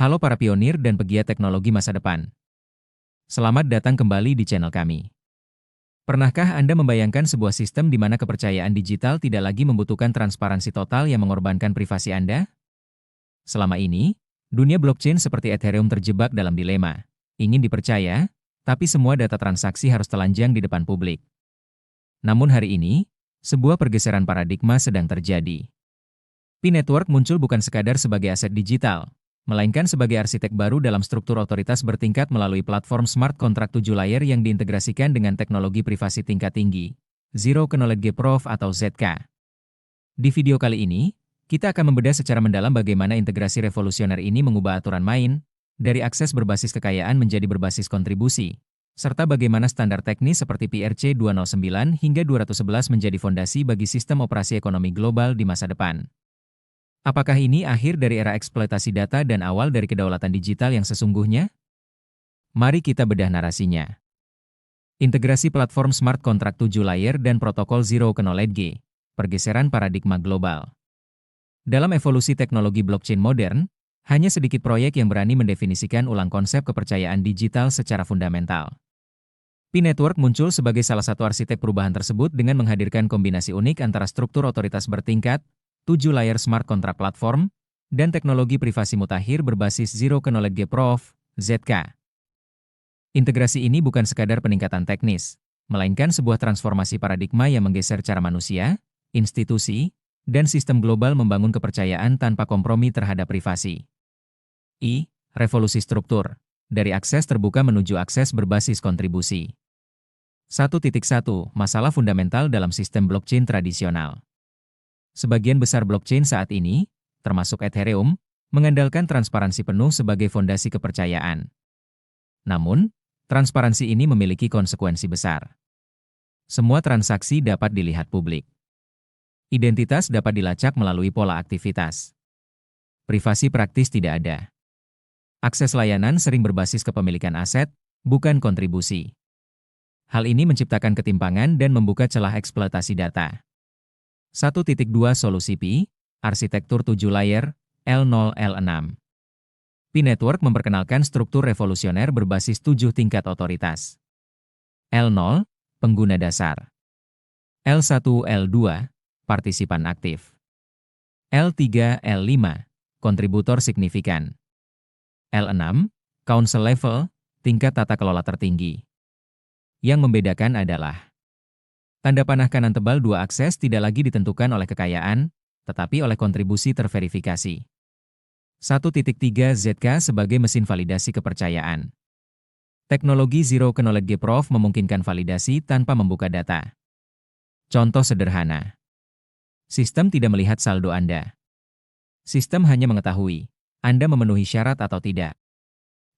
Halo para pionir dan pegiat teknologi masa depan. Selamat datang kembali di channel kami. Pernahkah Anda membayangkan sebuah sistem di mana kepercayaan digital tidak lagi membutuhkan transparansi total yang mengorbankan privasi Anda? Selama ini, dunia blockchain seperti Ethereum terjebak dalam dilema. Ingin dipercaya, tapi semua data transaksi harus telanjang di depan publik. Namun hari ini, sebuah pergeseran paradigma sedang terjadi. Pi Network muncul bukan sekadar sebagai aset digital, melainkan sebagai arsitek baru dalam struktur otoritas bertingkat melalui platform smart contract 7 layer yang diintegrasikan dengan teknologi privasi tingkat tinggi, Zero Knowledge Proof atau ZK. Di video kali ini, kita akan membedah secara mendalam bagaimana integrasi revolusioner ini mengubah aturan main, dari akses berbasis kekayaan menjadi berbasis kontribusi, serta bagaimana standar teknis seperti PRC 209 hingga 211 menjadi fondasi bagi sistem operasi ekonomi global di masa depan. Apakah ini akhir dari era eksploitasi data dan awal dari kedaulatan digital yang sesungguhnya? Mari kita bedah narasinya. Integrasi platform smart contract 7 layer dan protokol Zero Knowledge, pergeseran paradigma global. Dalam evolusi teknologi blockchain modern, hanya sedikit proyek yang berani mendefinisikan ulang konsep kepercayaan digital secara fundamental. Pi Network muncul sebagai salah satu arsitek perubahan tersebut dengan menghadirkan kombinasi unik antara struktur otoritas bertingkat, 7 layer smart contract platform, dan teknologi privasi mutakhir berbasis Zero Knowledge Proof, ZK. Integrasi ini bukan sekadar peningkatan teknis, melainkan sebuah transformasi paradigma yang menggeser cara manusia, institusi, dan sistem global membangun kepercayaan tanpa kompromi terhadap privasi. Revolusi struktur, dari akses terbuka menuju akses berbasis kontribusi. 1.1 Masalah fundamental dalam sistem blockchain tradisional. Sebagian besar blockchain saat ini, termasuk Ethereum, mengandalkan transparansi penuh sebagai fondasi kepercayaan. Namun, transparansi ini memiliki konsekuensi besar. Semua transaksi dapat dilihat publik. Identitas dapat dilacak melalui pola aktivitas. Privasi praktis tidak ada. Akses layanan sering berbasis kepemilikan aset, bukan kontribusi. Hal ini menciptakan ketimpangan dan membuka celah eksploitasi data. 1.2 Solusi Pi, arsitektur 7 layer, L0 L6. Pi Network memperkenalkan struktur revolusioner berbasis 7 tingkat otoritas. L0, pengguna dasar. L1 L2, partisipan aktif. L3 L5, kontributor signifikan. L6, council level, tingkat tata kelola tertinggi. Yang membedakan adalah tanda panah kanan tebal 2 akses tidak lagi ditentukan oleh kekayaan, tetapi oleh kontribusi terverifikasi. 1.3 ZK sebagai mesin validasi kepercayaan. Teknologi Zero Knowledge Proof memungkinkan validasi tanpa membuka data. Contoh sederhana. Sistem tidak melihat saldo Anda. Sistem hanya mengetahui Anda memenuhi syarat atau tidak.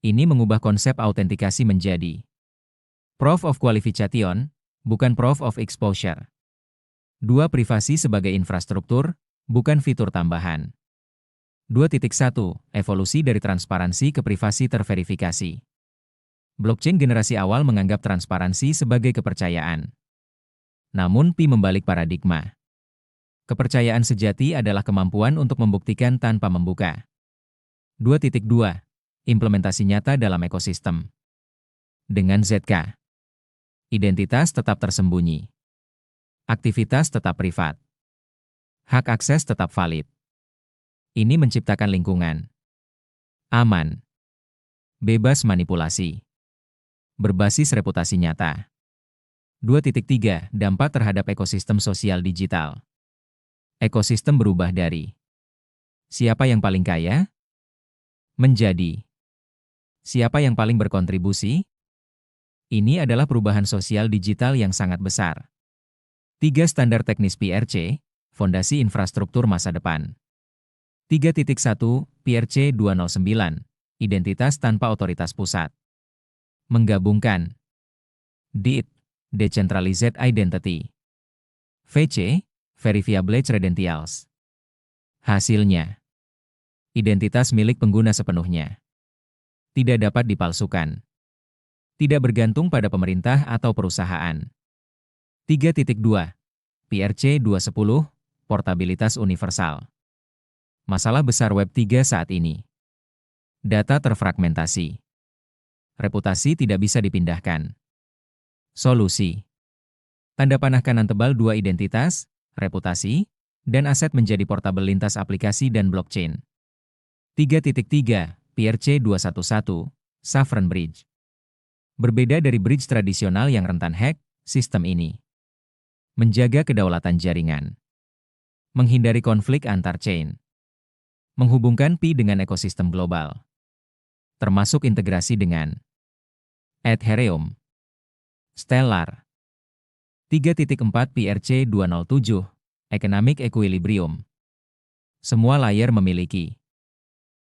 Ini mengubah konsep autentikasi menjadi Proof of Qualification, bukan Proof of Exposure. 2. Privasi sebagai infrastruktur, bukan fitur tambahan. 2.1 Evolusi dari transparansi ke privasi terverifikasi. Blockchain generasi awal menganggap transparansi sebagai kepercayaan. Namun Pi membalik paradigma. Kepercayaan sejati adalah kemampuan untuk membuktikan tanpa membuka. 2.2 Implementasi nyata dalam ekosistem. Dengan ZK, identitas tetap tersembunyi. Aktivitas tetap privat. Hak akses tetap valid. Ini menciptakan lingkungan aman, bebas manipulasi, berbasis reputasi nyata. 2.3 Dampak terhadap ekosistem sosial digital. Ekosistem berubah dari siapa yang paling kaya menjadi siapa yang paling berkontribusi. Ini adalah perubahan sosial digital yang sangat besar. 3. Standar teknis PRC, fondasi infrastruktur masa depan. 3.1 PRC 209, identitas tanpa otoritas pusat. Menggabungkan DID, Decentralized Identity. VC, Verifiable Credentials. Hasilnya, identitas milik pengguna sepenuhnya. Tidak dapat dipalsukan. Tidak bergantung pada pemerintah atau perusahaan. 3.2 PRC 210, portabilitas universal. Masalah besar Web 3 saat ini. Data terfragmentasi. Reputasi tidak bisa dipindahkan. Solusi. Tanda panah kanan tebal dua identitas, reputasi, dan aset menjadi portabel lintas aplikasi dan blockchain. 3.3 PRC211 Saffron Bridge. Berbeda dari bridge tradisional yang rentan hack, sistem ini menjaga kedaulatan jaringan, menghindari konflik antar chain, menghubungkan Pi dengan ekosistem global, termasuk integrasi dengan Ethereum, Stellar. 3.4 PRC207 Economic Equilibrium. Semua layer memiliki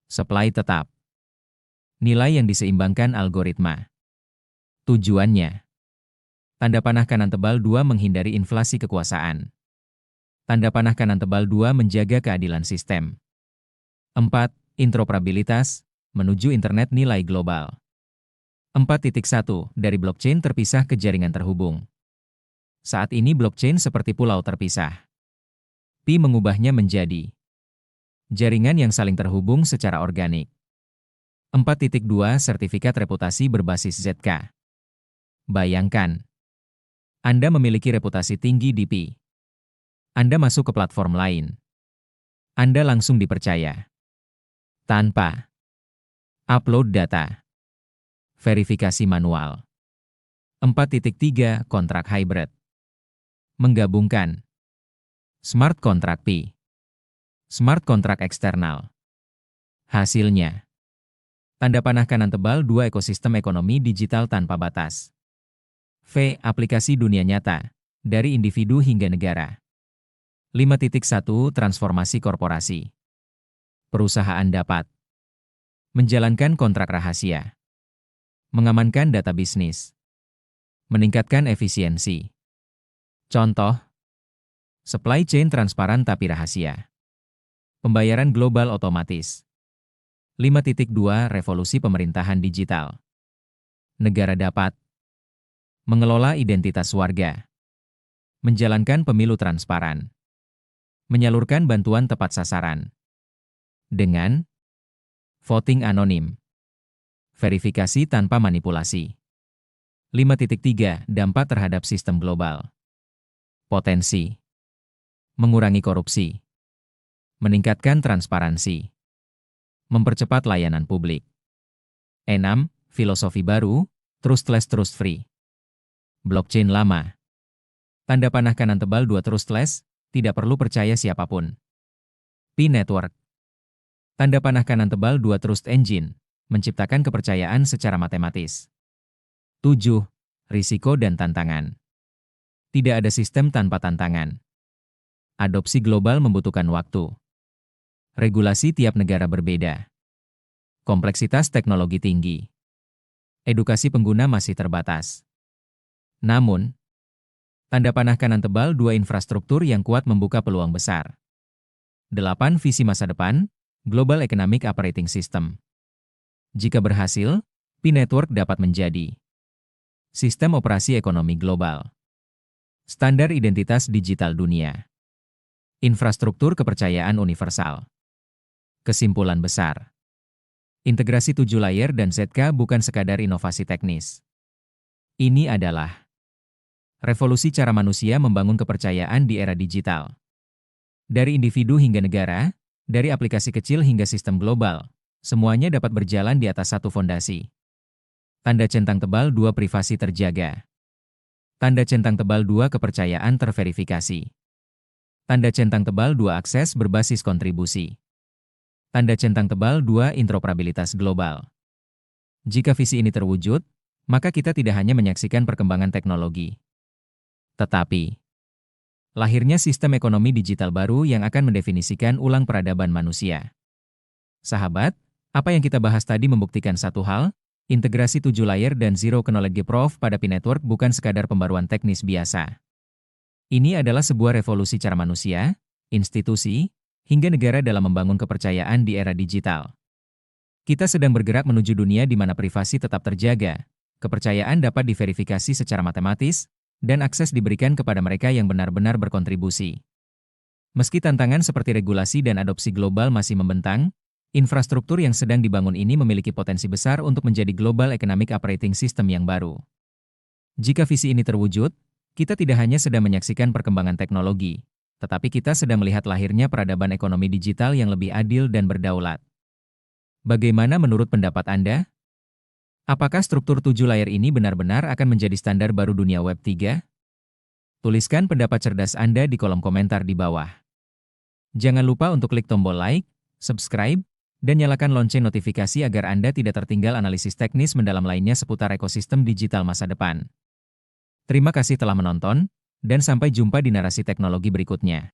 supply tetap, nilai yang diseimbangkan algoritma. Tujuannya, tanda panah kanan tebal 2 menghindari inflasi kekuasaan. Tanda panah kanan tebal 2 menjaga keadilan sistem. 4. Interoperabilitas, menuju internet nilai global. 4.1 dari blockchain terpisah ke jaringan terhubung. Saat ini blockchain seperti pulau terpisah. Pi mengubahnya menjadi jaringan yang saling terhubung secara organik. 4.2 Sertifikat reputasi berbasis ZK. Bayangkan, Anda memiliki reputasi tinggi di Pi. Anda masuk ke platform lain. Anda langsung dipercaya. Tanpa upload data. Verifikasi manual. 4.3 Kontrak hybrid. Menggabungkan smart contract Pi, smart contract eksternal. Hasilnya, tanda panah kanan tebal 2 ekosistem ekonomi digital tanpa batas. V. Aplikasi dunia nyata, dari individu hingga negara. 5.1 Transformasi korporasi. Perusahaan dapat menjalankan kontrak rahasia, mengamankan data bisnis, meningkatkan efisiensi. Contoh, supply chain transparan tapi rahasia. Pembayaran global otomatis. 5.2 Revolusi pemerintahan digital. Negara dapat mengelola identitas warga, menjalankan pemilu transparan, menyalurkan bantuan tepat sasaran dengan voting anonim, verifikasi tanpa manipulasi. 5.3 Dampak terhadap sistem global. Potensi mengurangi korupsi, meningkatkan transparansi, mempercepat layanan publik. 6. Filosofi baru, trustless trust free. Blockchain lama. Tanda panah kanan tebal 2 trustless, tidak perlu percaya siapapun. Pi Network. Tanda panah kanan tebal 2 trust engine, menciptakan kepercayaan secara matematis. 7. Risiko dan tantangan. Tidak ada sistem tanpa tantangan. Adopsi global membutuhkan waktu. Regulasi tiap negara berbeda. Kompleksitas teknologi tinggi. Edukasi pengguna masih terbatas. Namun, tanda panah kanan tebal 2 infrastruktur yang kuat membuka peluang besar. 8 Visi masa depan, Global Economic Operating System. Jika berhasil, Pi Network dapat menjadi sistem operasi ekonomi global. Standar identitas digital dunia. Infrastruktur kepercayaan universal. Kesimpulan besar. Integrasi 7 layer dan ZK bukan sekadar inovasi teknis. Ini adalah revolusi cara manusia membangun kepercayaan di era digital. Dari individu hingga negara, dari aplikasi kecil hingga sistem global, semuanya dapat berjalan di atas satu fondasi. Tanda centang tebal 2 privasi terjaga. Tanda centang tebal 2 kepercayaan terverifikasi. Tanda centang tebal 2 akses berbasis kontribusi. Tanda centang tebal 2 interoperabilitas global. Jika visi ini terwujud, maka kita tidak hanya menyaksikan perkembangan teknologi, tetapi lahirnya sistem ekonomi digital baru yang akan mendefinisikan ulang peradaban manusia. Sahabat, apa yang kita bahas tadi membuktikan satu hal, integrasi 7 layer dan Zero Knowledge Proof pada Pi Network bukan sekadar pembaruan teknis biasa. Ini adalah sebuah revolusi cara manusia, institusi, hingga negara dalam membangun kepercayaan di era digital. Kita sedang bergerak menuju dunia di mana privasi tetap terjaga, kepercayaan dapat diverifikasi secara matematis, dan akses diberikan kepada mereka yang benar-benar berkontribusi. Meski tantangan seperti regulasi dan adopsi global masih membentang, Infrastruktur yang sedang dibangun ini memiliki potensi besar untuk menjadi Global Economic Operating System yang baru. Jika visi ini terwujud, kita tidak hanya sedang menyaksikan perkembangan teknologi, tetapi kita sedang melihat lahirnya peradaban ekonomi digital yang lebih adil dan berdaulat. Bagaimana menurut pendapat Anda? Apakah struktur 7 layer ini benar-benar akan menjadi standar baru dunia Web 3? Tuliskan pendapat cerdas Anda di kolom komentar di bawah. Jangan lupa untuk klik tombol like, subscribe, dan nyalakan lonceng notifikasi agar Anda tidak tertinggal analisis teknis mendalam lainnya seputar ekosistem digital masa depan. Terima kasih telah menonton, dan sampai jumpa di narasi teknologi berikutnya.